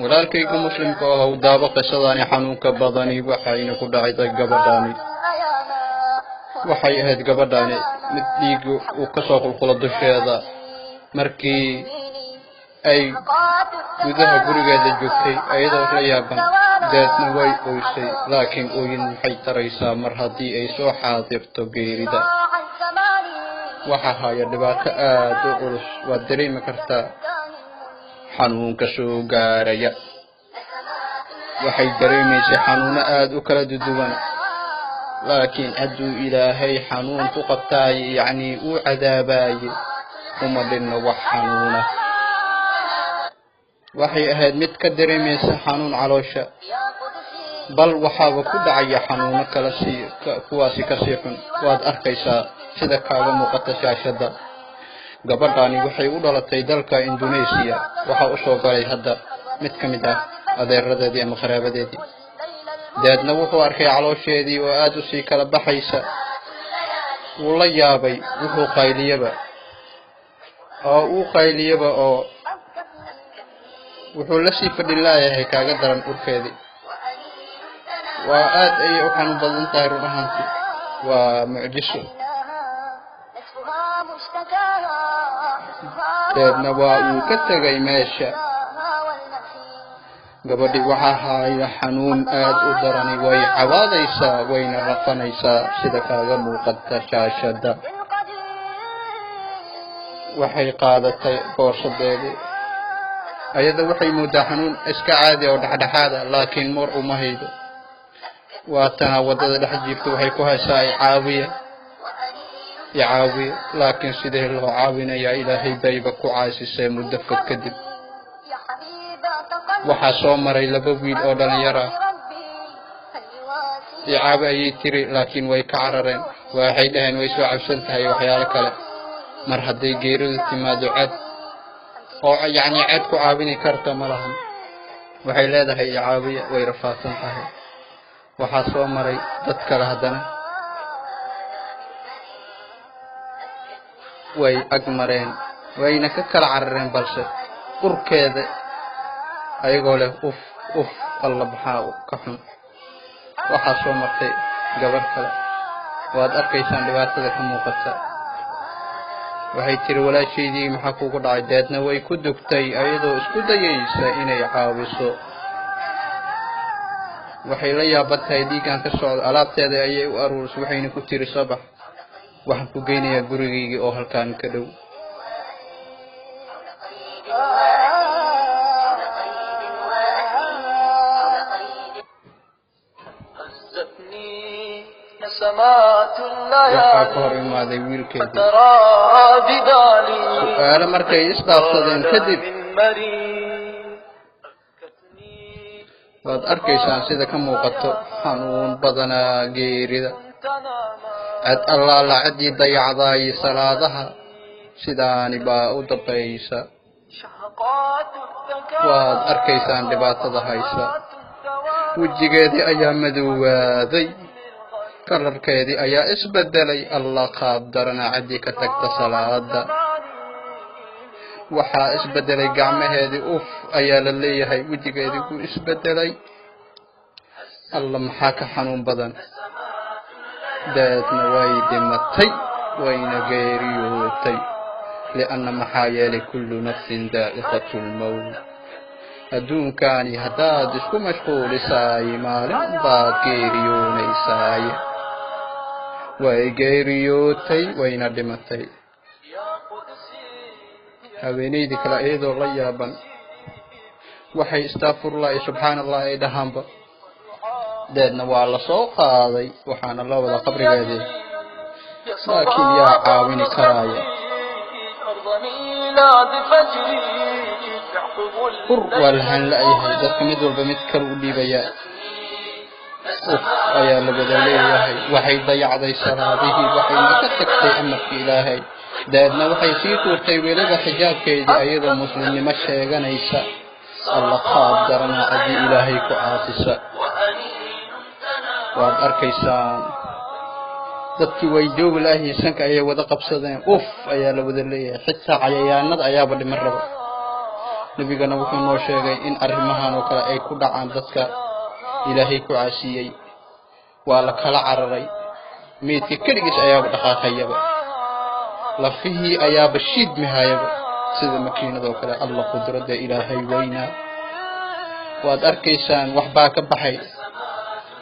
walaalkayga muslimka ah oo daaba qisadaani xanuunka badani waxayna ku dhacday gabadhaani waxay ahayd gabadhaani mid dhiig uu ka soo qulqulo dusheeda markii ay gudaha gurigeeda joogtay ayadoo la yaaban deedna way ooysay laakiin ooyin waxay taraysaa mar haddii ay soo xaadirto geerida waxa haya dhibaato aad u culus waad dareemi kartaa xanuunka soo gaaraya waxay dareemaysay xanuuno aad u kala duwan laakiin hadduu ilaahay xanuun ku qabtaay yacni uu cadaabaye uma dhinno wax xanuuna waxay ahayd mid ka dareemaysa xanuun caloosha bal waxaaba ku dhacaya xanuuno kala kuwaasi kasii xun waad arkaysaa sida kaaga muuqata shaashada gabadhaani waxay u dhalatay dalka Indonesia waxa u soo galay hadda mid ka mid ah adeeradeedii ama qaraabadeedii deedna wuxuu arkay caloosheedii oo aad u sii kala baxaysa wuu la yaabay wuxuu qayliyaba oo wuxuu la sii fadhilaayahay kaaga daran urkeedii waa aad ay u xanuun badan tahay run ahaantii waa mucjiso deedna waa uu ka tegay meesha gabadhi waxaa haya xanuun aad u darani way cawaadaysaa wayna rafanaysaa sida kaaga muuqata shaashada waxay qaadatay boorsadeedii ayada waxay moodaa xanuun iska caadi oo dhexdhexaada laakiin mar uma haydo waa tana wadada dhex jiifta waxay ku haysaa caawiya laakiin sidee loo caawinayaa ilaahay bayba ku caasisay muddo fog kadib waxaa soo maray laba wiil oo dhalinyaro ah caawi ayay tiri laakiin way ka carareen waxay dhaheen way soo cabsan tahay waxyaalo kale mar hadday geeridu timaado cad oo yacni cad ku caawini karta ma lahan waxay leedahay caawiya way rafaadsan tahay waxaa soo maray dad kale haddana way ag mareen wayna ka kala carareen balse urkeeda ayagoo leh uf alla maxaa ka xun waxaa soo martay gabar kale waad arkaysaan dhibaatada ka muuqata waxay tiri walaashaydii maxaa kugu dhacay deedna way ku dugtay ayadoo isku dayaysa inay caawiso waxay la yaaban tahay dhiigaan ka socda alaabteeda ayay u aruurisay waxayna ku tiri sabax waxaan ku geynayaa gurigaygii oo halkaan ka dhow waxaa ka hor imaaday wiilkeedii su'aalo markay isdhaafsadeen kadib waad arkaysaan sida ka muuqato xanuun badanaa geerida cad allaala ciddii dayacday salaadaha sidaani baa u dambaysa waad arkaysaan dhibaatada haysa wejigeedii ayaa madoowaaday kalarkeedii ayaa isbedelay allah qaab darana ciddii ka tagta salaada waxaa isbedelay gacmaheedii ayaa la leeyahay wejigeedii wuu isbedelay alla maxaa ka xanuun badan deedna way dhimatay wayna geeriyootay lianna maxaa yeelay kullu nafsin daa'iqatu lmowt adduunkaani haddaad isku mashquulisaay maalin baad geeriyoonaysaay way geeriyootay wayna dhimatay haweenaydii kale iyadoo la yaaban waxay astaghfirullahi subxaanallah ay dhahaanba deedna waa la soo qaaday waxaana loo wada qabrigeedii laakiin yaa caawini karaya waa lahaan la'yahay dadka mid walba mid kale u dhiibayaa ayaa la wada leeyahay waxay dayacday salaadihii waxayna ka tagtay amarkii ilaahay deedna waxay sii tuurtay weliba xijaabkeedii ayadoo muslimnimo sheeganaysa alla qaab darana haddii ilaahay ku caasisa waad arkaysaan dadkii way joogi lahaayeen sanka ayay wada qabsadeen ayaa la wada leeyahay xitaa cayayaanada ayaaba dhiman raba nabigana wuxuu noo sheegay in arrimahan oo kale ay ku dhacaan dadka ilaahay ku caasiyey waa la kala cararay meedka kaligiis ayaaba dhaqaaqayaba lafihii ayaaba shiidmihayaba sida makiinadoo kale alla qudrada ilaahay weynaa waad arkaysaan waxbaa ka baxay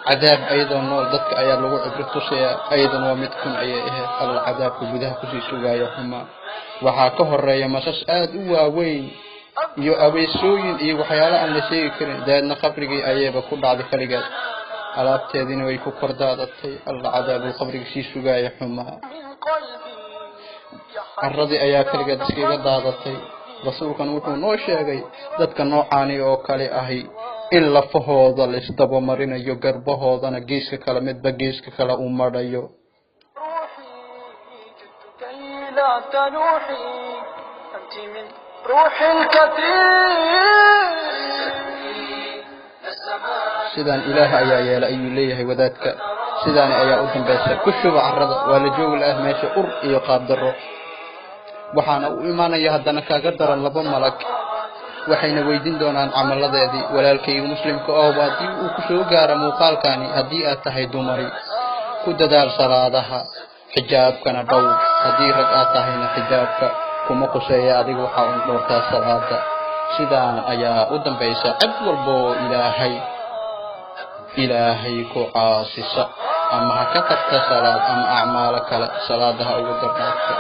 cadaab ayadoo nool dadka ayaa lagu cibro tusayaa ayadana waa mid kun ayay ahayd alla cadaabka gudaha kusii sugaayo xumaa waxaa ka horeeya masas aad u waaweyn iyo abeesooyin iyo waxyaalo aan la sheegi karin daadna qabrigii ayayba ku dhacday kaligeed alaabteedina way ku kordaadatay alla cadaabul qabriga sii sugaayo xumaa carradii ayaa kaligeed iskaga daadatay rasuulkan wuxuu noo sheegay dadka noocaani oo kale ahi in lafahooda la isdaba marinayo garbahoodana geeska kale midba geeska kale u madhayo sidaan ilaah ayaa yeela ayuu leeyahay wadaadka sidaan ayaa u dambaysa ku shuba carrada waa la joogi laah meesha ur iyo qaab darro waxaana u imaanaya haddana kaaga daran laba malag waxayna weydiin doonaan camaladeedii walaalkayga muslimka oo haddii uu ku soo gaaro muuqaalkani haddii aad tahay dumari ku dadaal salaadaha xijaabkana dhow haddii rag aad tahayna xijaabka kuma quseeya adiga waxaa un dhowrtaa salaada sidaan ayaa u dambaysa cid walba oo ilaahay ku caasisa ama ha ka tagta salaad ama acmaalo kale salaadaha ugu darnaadka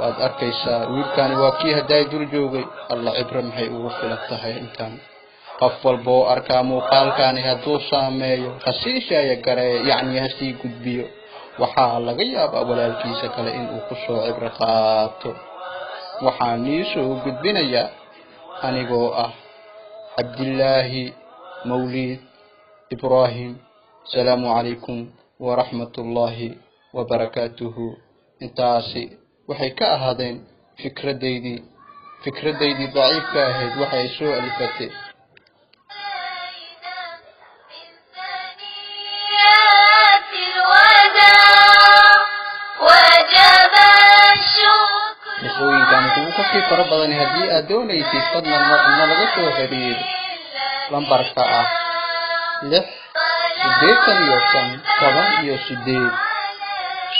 waad arkaysaa wiilkani waa kii hadday dul joogay alla cibro maxay ugu filan tahay intaan qof walba oo arkaa muuqaalkani hadduu saameeyo hasiishaya garee yacni hasii gudbiyo waxaa laga yaabaa walaalkiisa kale inuu ku soo cibro qaato waxaan nii soo gudbinayaa anigoo ah cabdillaahi mawliid ibraahim asalaamu calaykum waraxmatullaahi wabarakaatuhu intaasi waxay ka ahaadeen fikradaydii daciifka ahayd waxay soo alifatay qisooyinkan kugu kasii fara badan haddii aad doonaysid fadlan nalaga soo xiriir lambarka ah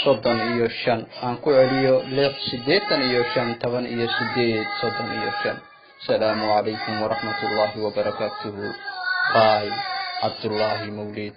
685 aan ku celiyo 685 السلام عليكم ورحمة الله وبركاته. باي عبد الله مولد.